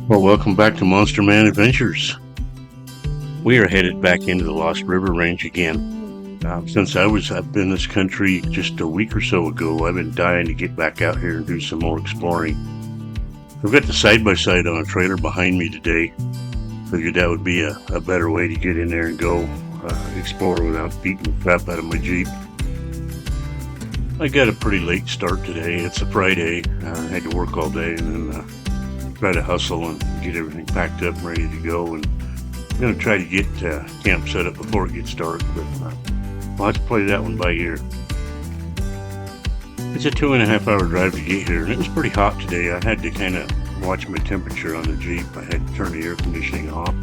Well, welcome back to MonSturman Adventures. We are headed back into the Lost River Range again. Since I've been in this country just a week or so ago, I've been dying to get back out here and do some more exploring. I've got the side-by-side on a trailer behind me today. Figured that would be a better way to get in there and go explore without beating the crap out of my Jeep. I got a pretty late start today. It's a Friday. I had to work all day and then try to hustle and get everything packed up and ready to go. And I'm going to try to get camp set up before it gets dark, but I'll have to play that one by ear. It's a 2.5 hour drive to get here, and it was pretty hot today. I had to kind of watch my temperature on the Jeep. I had to turn the air conditioning off,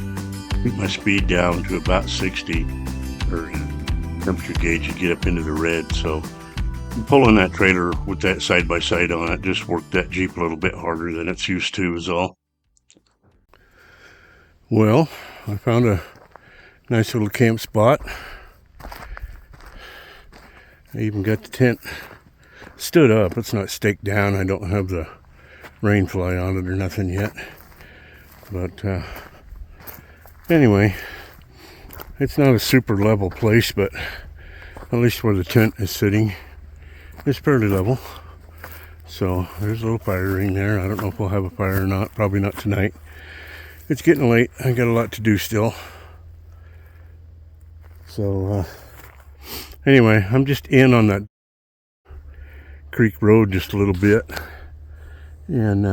keep my speed down to about 60, or temperature gauge to get up into the red. So pulling that trailer with that side-by-side on it just worked that Jeep a little bit harder than it's used to is all. Well, I found a nice little camp spot. I even got the tent stood up. It's not staked down. I don't have the rain fly on it or nothing yet. But anyway, it's not a super level place, but at least where the tent is sitting, it's fairly level. So there's a little fire ring there. I don't know if we'll have a fire or not. Probably not tonight. It's getting late. I got a lot to do still. So anyway, I'm just in on that creek road just a little bit. And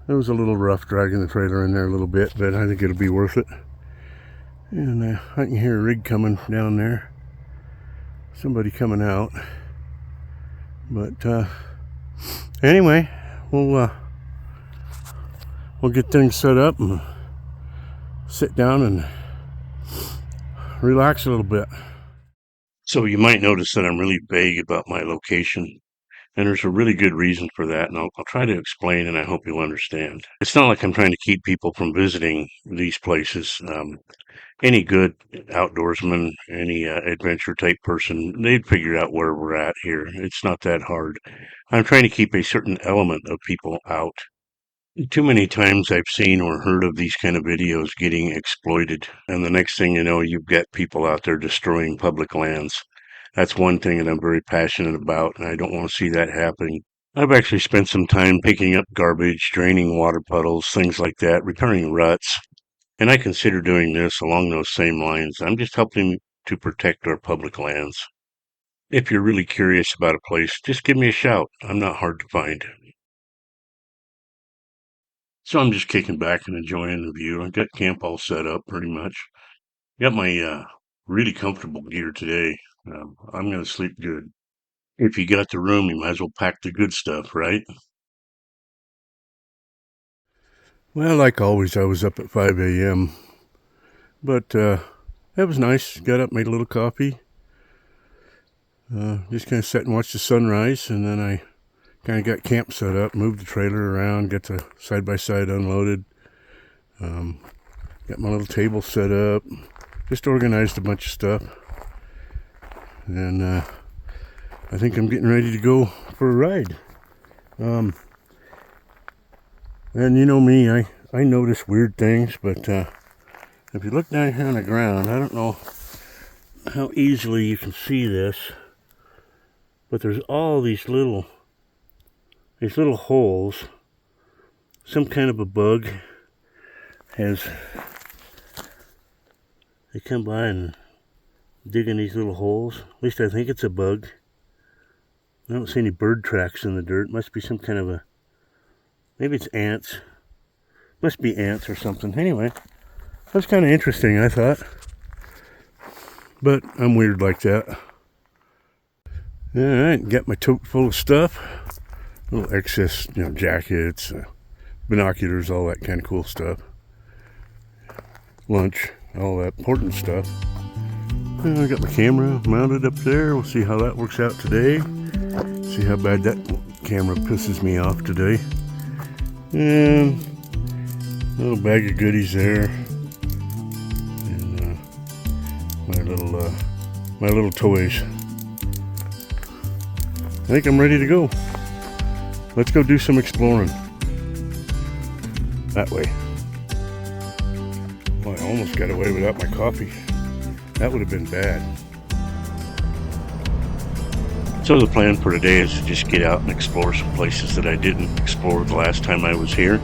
it was a little rough dragging the trailer in there a little bit, but I think it'll be worth it. And I can hear a rig coming down there. Somebody coming out. But anyway, we'll get things set up and sit down and relax a little bit. So you might notice that I'm really vague about my location, and there's a really good reason for that, and I'll try to explain, and I hope you'll understand. It's not like I'm trying to keep people from visiting these places. Any good outdoorsman, any adventure type person, they'd figure out where we're at here. It's not that hard. I'm trying to keep a certain element of people out. Too many times I've seen or heard of these kind of videos getting exploited, and the next thing you know, you've got people out there destroying public lands. That's one thing that I'm very passionate about, and I don't want to see that happening. I've actually spent some time picking up garbage, draining water puddles, things like that, repairing ruts. And I consider doing this along those same lines. I'm just helping to protect our public lands. If you're really curious about a place, just give me a shout. I'm not hard to find. So I'm just kicking back and enjoying the view. I got camp all set up pretty much. Got my really comfortable gear today. I'm going to sleep good. If you got the room, you might as well pack the good stuff, right? Well, like always, I was up at 5 a.m. But that was nice. Got up, made a little coffee. Just kind of sat and watched the sunrise, and then I kind of got camp set up, moved the trailer around, got the side-by-side unloaded, got my little table set up, just organized a bunch of stuff, and I think I'm getting ready to go for a ride. And you know me, I notice weird things, but if you look down here on the ground, I don't know how easily you can see this, but there's all these little holes. Some kind of a bug they come by and dig in these little holes. At least I think it's a bug. I don't see any bird tracks in the dirt. Must be some kind of maybe it's ants. Must be ants or something. Anyway, that's kind of interesting, I thought. But I'm weird like that. Alright, got my tote full of stuff. Little excess, jackets, binoculars, all that kind of cool stuff. Lunch, all that important stuff. I got my camera mounted up there. We'll see how that works out today. See how bad that camera pisses me off today. And a little bag of goodies there. And my little toys. I think I'm ready to go. Let's go do some exploring. that way. Well, I almost got away without my coffee. That would have been bad. So the plan for today is to just get out and explore some places that I didn't explore the last time I was here.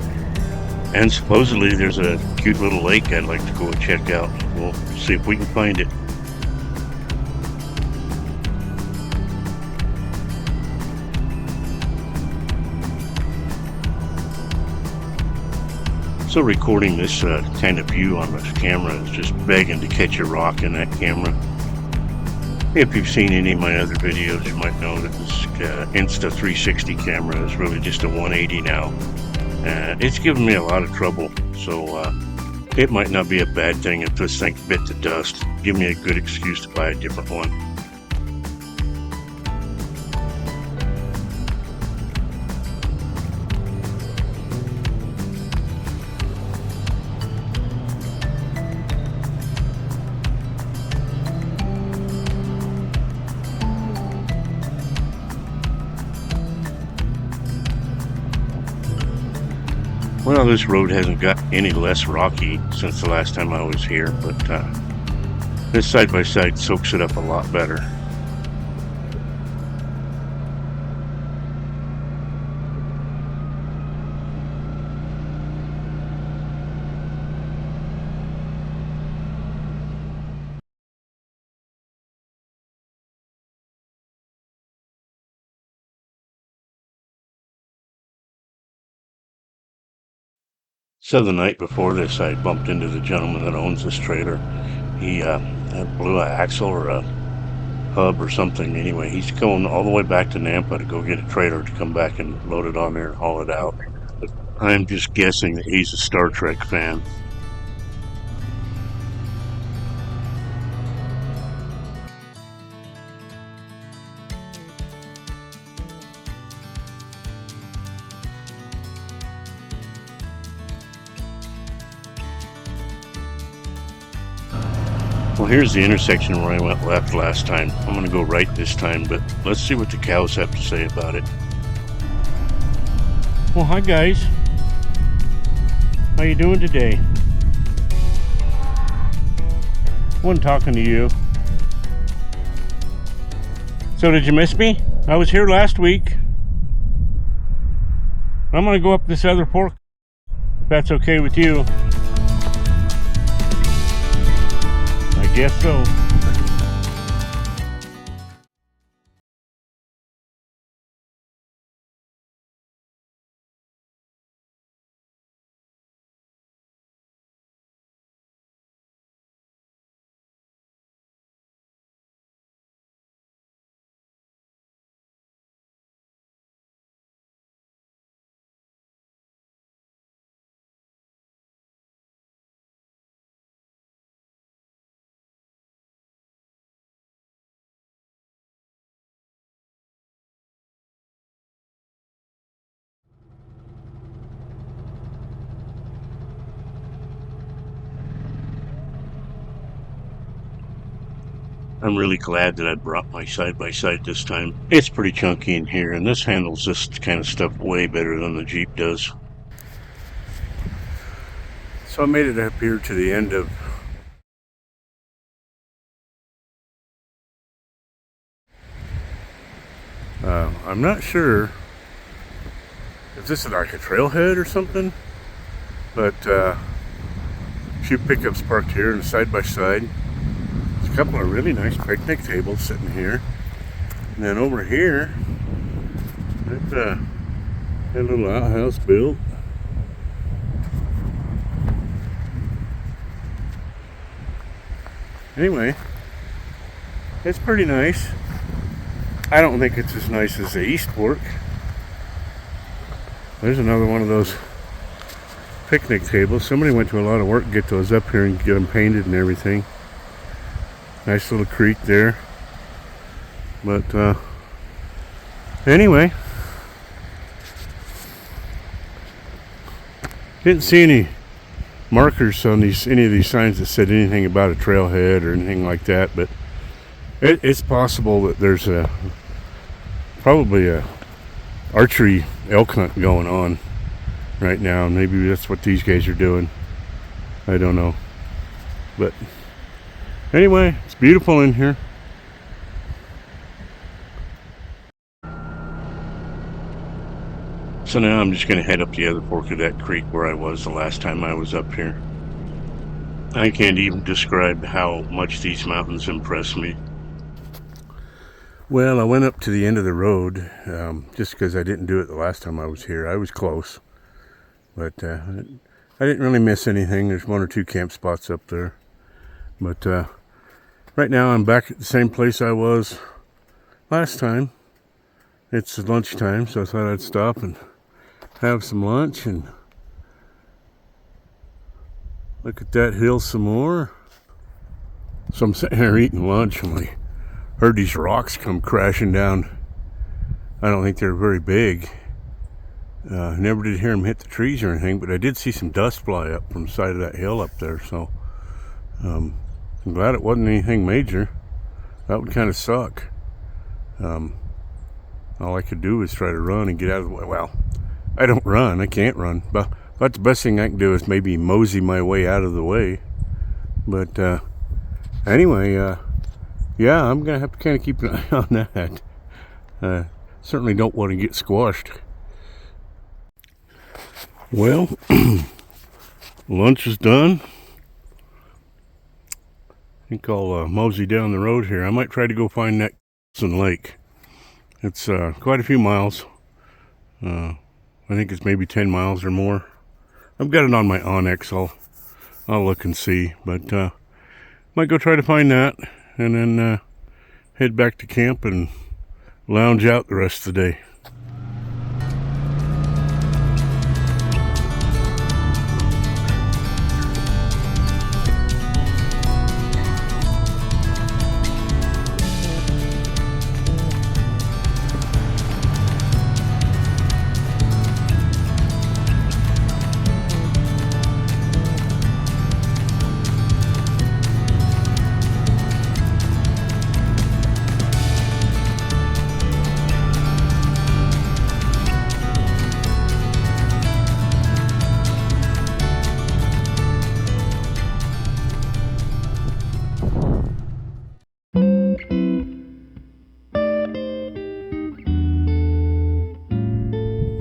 And supposedly there's a cute little lake I'd like to go and check out. We'll see if we can find it. So recording this kind of view on this camera is just begging to catch a rock in that camera. If you've seen any of my other videos, you might know that this Insta360 camera is really just a 180 now. It's given me a lot of trouble, so it might not be a bad thing if this thing bit to dust. Give me a good excuse to buy a different one. Well, this road hasn't got any less rocky since the last time I was here, but this side-by-side soaks it up a lot better. So the night before this, I bumped into the gentleman that owns this trailer. He blew an axle or a hub or something. Anyway, he's going all the way back to Nampa to go get a trailer to come back and load it on there and haul it out. But I'm just guessing that he's a Star Trek fan. Well, here's the intersection where I went left last time. I'm going to go right this time, but let's see what the cows have to say about it. Well, hi guys. How you doing today? Wasn't talking to you. So did you miss me? I was here last week. I'm going to go up this other fork, if that's okay with you. I guess so. I'm really glad that I brought my side-by-side this time. It's pretty chunky in here, and this handles this kind of stuff way better than the Jeep does. So I made it up here to the end of I'm not sure if this is like a trailhead or something, but few pickups parked here and side by side. There's a couple of really nice picnic tables sitting here, and then over here, that's a little outhouse built. Anyway, it's pretty nice. I don't think it's as nice as the East Fork. There's another one of those picnic tables. Somebody went to a lot of work to get those up here and get them painted and everything. Nice little creek there. But anyway, didn't see any markers on any of these signs that said anything about a trailhead or anything like that, but it's possible that there's probably a archery elk hunt going on. right now. Maybe that's what these guys are doing. I don't know. But anyway, it's beautiful in here. So now I'm just going to head up the other fork of that creek where I was the last time I was up here. I can't even describe how much these mountains impress me. Well, I went up to the end of the road just because I didn't do it the last time I was here. I was close, but I didn't really miss anything. There's one or two camp spots up there. But right now I'm back at the same place I was last time. It's lunchtime, so I thought I'd stop and have some lunch and look at that hill some more. So I'm sitting here eating lunch and I heard these rocks come crashing down. I don't think they're very big. Never did hear them hit the trees or anything, but I did see some dust fly up from the side of that hill up there. So I'm glad it wasn't anything major. That would kind of suck. All I could do was try to run and get out of the way. Well, I don't run. I can't run. But the best thing I can do is maybe mosey my way out of the way. But anyway, yeah, I'm going to have to kind of keep an eye on that. Certainly don't want to get squashed. Well, lunch is done. I think I'll mosey down the road here. I might try to go find that lake. It's quite a few miles. I think it's maybe 10 miles or more. I've got it on my Onyx. I'll look and see. But might go try to find that and then head back to camp and lounge out the rest of the day.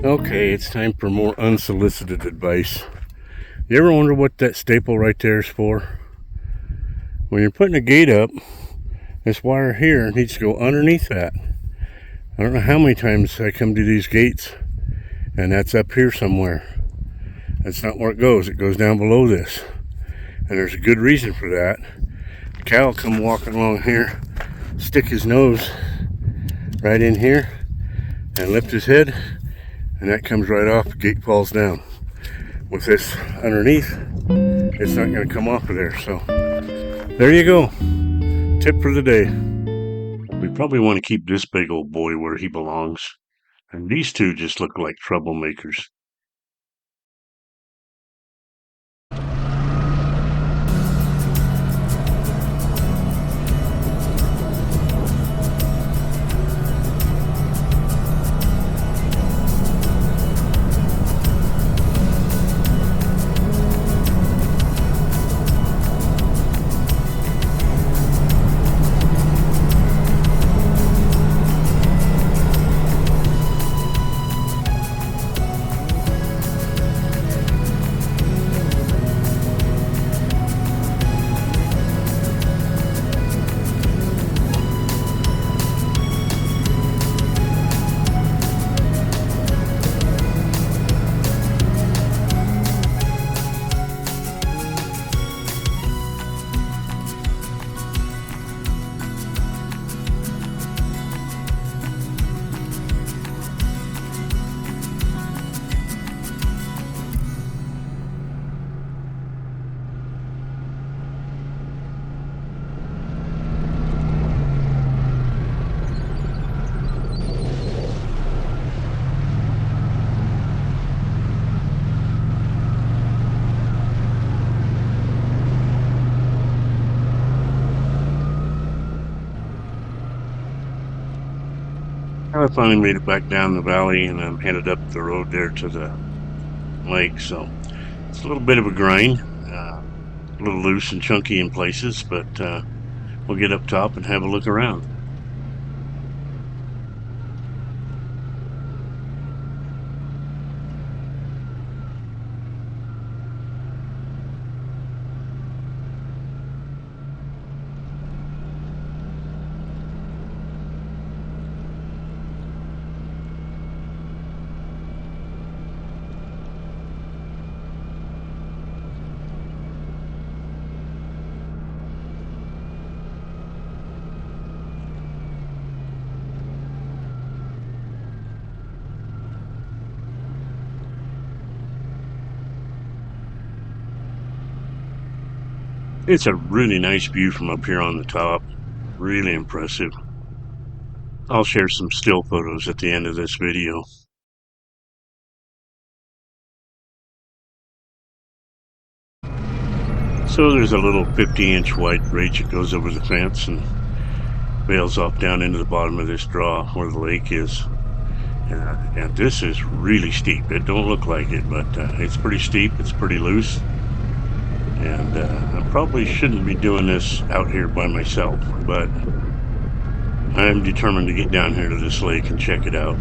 Okay, it's time for more unsolicited advice. You ever wonder what that staple right there is for? When you're putting a gate up, this wire here needs to go underneath that. I don't know how many times I come to these gates, and that's up here somewhere. That's not where it goes. It goes down below this. And there's a good reason for that. The cow will come walking along here, stick his nose right in here, and lift his head, and that comes right off. The gate falls down. With this underneath, it's not going to come off of there. So there you go. Tip for the day. We probably want to keep this big old boy where he belongs. And these two just look like troublemakers. I finally made it back down the valley, and I'm headed up the road there to the lake, so it's a little bit of a grind, a little loose and chunky in places, but we'll get up top and have a look around. It's a really nice view from up here on the top. Really impressive. I'll share some still photos at the end of this video. So there's a little 50-inch wide bridge that goes over the fence and bails off down into the bottom of this draw where the lake is. And this is really steep. It don't look like it, but it's pretty steep. It's pretty loose. And I probably shouldn't be doing this out here by myself, but I'm determined to get down here to this lake and check it out.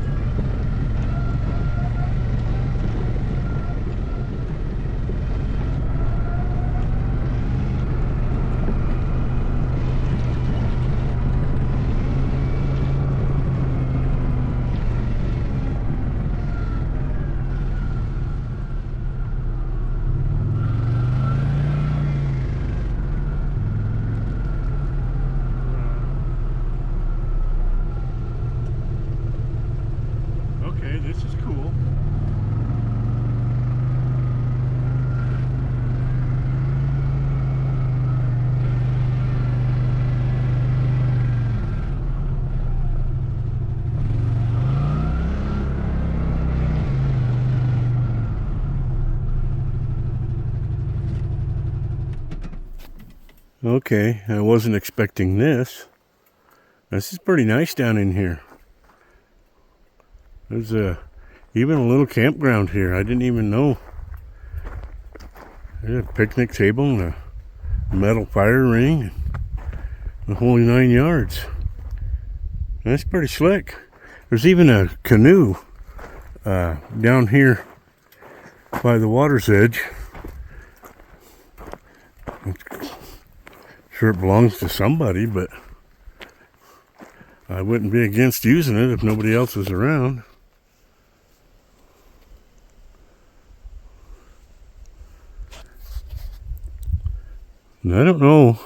Okay, this is cool. Okay, I wasn't expecting this. This is pretty nice down in here. There's even a little campground here. I didn't even know. There's a picnic table and a metal fire ring and the whole 9 yards. That's pretty slick. There's even a canoe down here by the water's edge. Sure it belongs to somebody, but I wouldn't be against using it if nobody else is around. And I don't know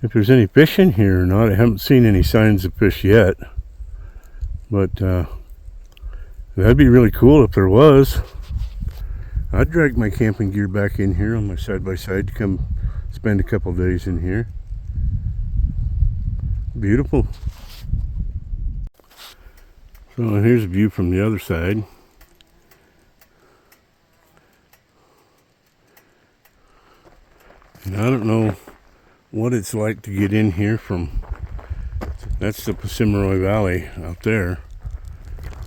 if there's any fish in here or not. I haven't seen any signs of fish yet, but that'd be really cool if there was. I'd drag my camping gear back in here on my side-by-side to come spend a couple days in here. Beautiful. So here's a view from the other side. And I don't know what it's like to get in here from, that's the Pacimaroy Valley out there.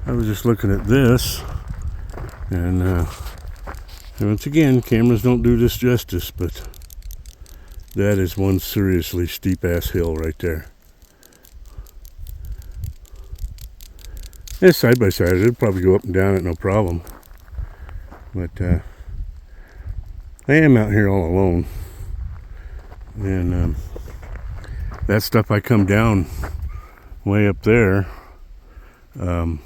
I was just looking at this, and once again, cameras don't do this justice, but that is one seriously steep ass hill right there. It's side by side, it'll probably go up and down it no problem. But I am out here all alone. And that stuff I come down way up there, that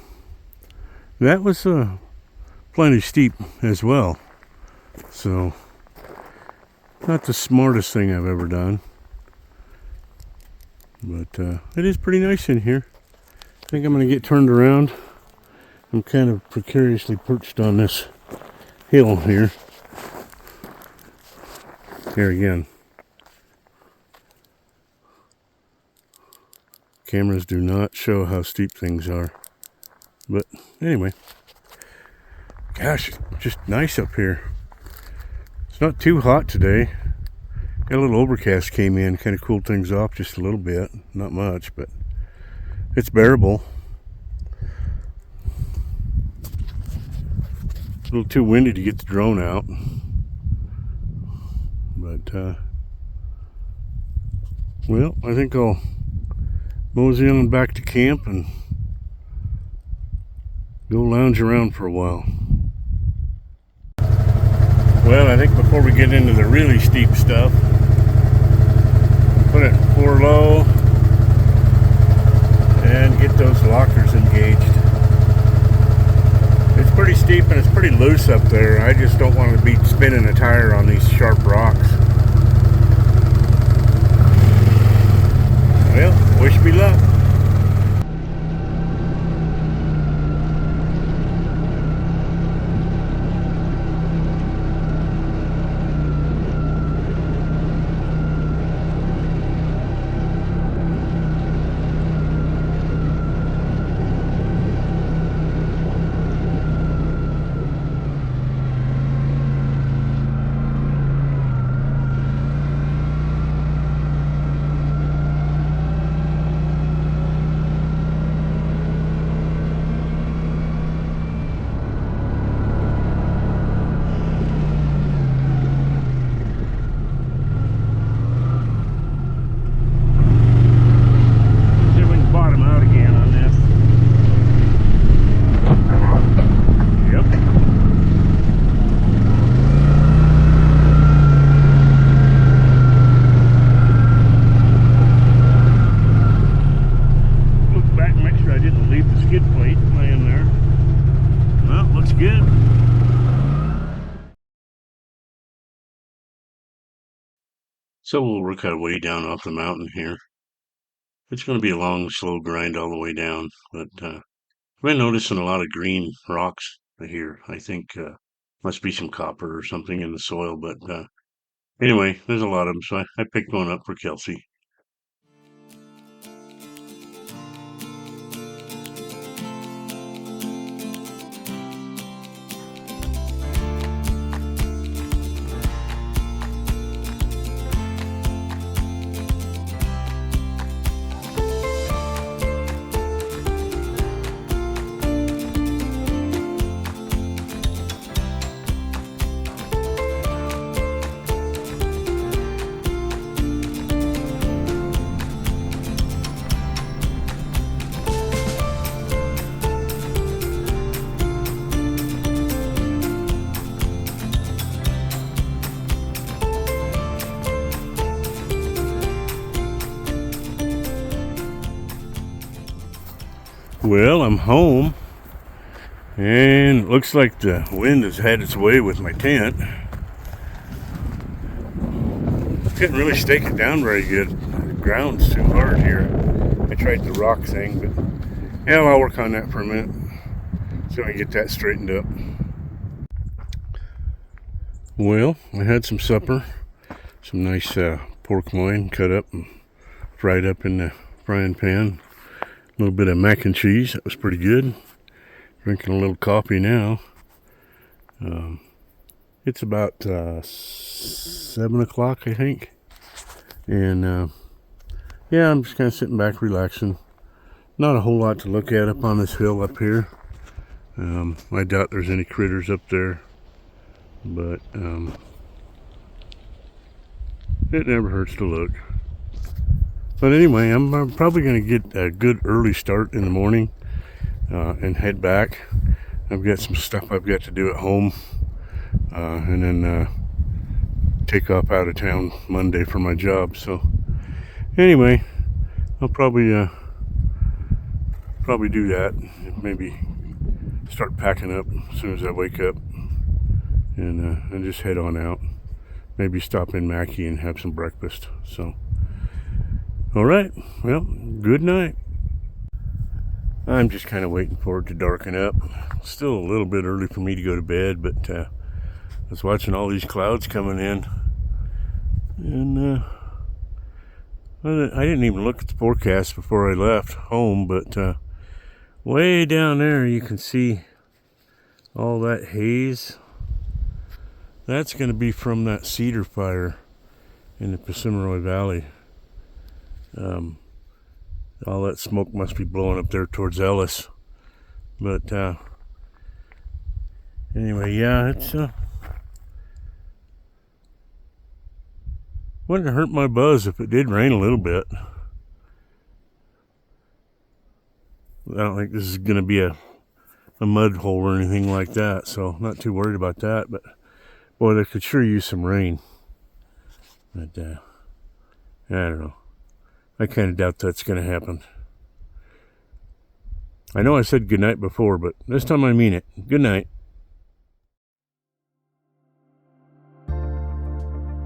was plenty steep as well. So, not the smartest thing I've ever done. But it is pretty nice in here. I think I'm going to get turned around. I'm kind of precariously perched on this hill here. Here again. Cameras do not show how steep things are. But anyway. Gosh, it's just nice up here. It's not too hot today. Got a little overcast came in, kind of cooled things off just a little bit. Not much, but it's bearable. It's a little too windy to get the drone out. But, well, I think I'll mosey on back to camp and go lounge around for a while. Well, I think before we get into the really steep stuff, put it 4 low and get those lockers engaged. It's pretty steep and it's pretty loose up there. I just don't want to be spinning a tire on these sharp rocks. Well, wish me luck. So we'll work our way down off the mountain here. It's going to be a long, slow grind all the way down, but I've been noticing a lot of green rocks here. I think must be some copper or something in the soil, but anyway, there's a lot of them, so I picked one up for Kelsey. Well, I'm home, and it looks like the wind has had its way with my tent. Couldn't really stake it down very good. The ground's too hard here. I tried the rock thing, but yeah, I'll work on that for a minute so I can get that straightened up. Well, I had some supper, some nice pork loin cut up and fried up in the frying pan. A little bit of mac and cheese, that was pretty good. Drinking a little coffee now. It's about 7 o'clock, I think. And yeah, I'm just kind of sitting back relaxing. Not a whole lot to look at up on this hill up here. I doubt there's any critters up there. But it never hurts to look. But anyway, I'm probably going to get a good early start in the morning and head back. I've got some stuff I've got to do at home, and then take off out of town Monday for my job. So anyway, I'll probably do that. Maybe start packing up as soon as I wake up, and just head on out. Maybe stop in Mackey and have some breakfast. So. All right, well, good night. I'm just kind of waiting for it to darken up. Still a little bit early for me to go to bed, but I was watching all these clouds coming in. And I didn't even look at the forecast before I left home, but way down there you can see all that haze. That's going to be from that cedar fire in the Persimmon Valley. All that smoke must be blowing up there towards Ellis. But Anyway, yeah, it's wouldn't hurt my buzz if it did rain a little bit. I don't think this is going to be a mud hole or anything like that, so I'm not too worried about that. But boy, they could sure use some rain. But I don't know. I kind of doubt that's going to happen. I know I said good night before, but this time I mean it. Good night.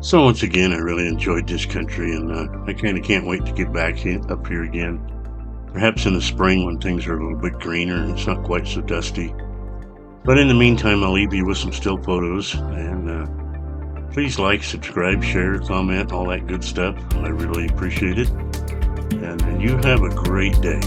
So once again, I really enjoyed this country, and I kind of can't wait to get back up here again. Perhaps in the spring when things are a little bit greener and it's not quite so dusty. But in the meantime, I'll leave you with some still photos, and please like, subscribe, share, comment, all that good stuff. I really appreciate it. And you have a great day.